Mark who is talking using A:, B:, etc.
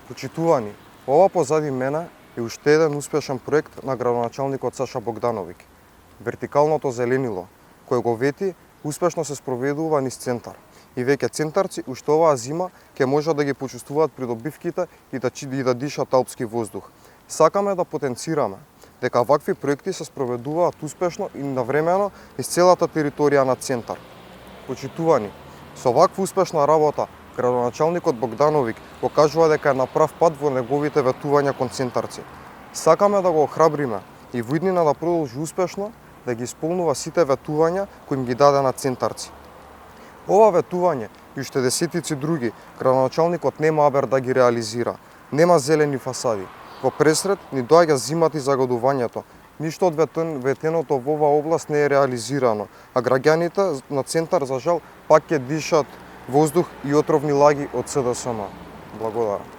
A: Почитувани, ова позади мене е уште еден успешен проект на градоначалникот Саша Богдановиќ. Вертикалното зеленило, кој го вети, успешно се спроведува низ центар. И веќе центарци уште оваа зима ќе можат да ги почувствуваат придобивките и да дишат алпски воздух. Сакаме да потенцираме дека вакви проекти се спроведуваат успешно и навремено низ целата територија на центар. Почитувани, со ваква успешна работа градоначалникот Богдановиќ го кажува дека е на прав пат во неговите ветувања кон центарци. Сакаме да го охрабриме и во иднина да продолжи успешно да ги исполнува сите ветувања кои им ги даде на центарци. Ова ветување и уште десетици други градоначалникот нема абер да ги реализира. Нема зелени фасади. Во пресред ни доаѓа зимата и загадувањето. Ништо од ветеното во оваа област не е реализирано, а граѓаните на центар за жал пак ќе дишат воздух и отровни лаги од СДСМ. Благодарам.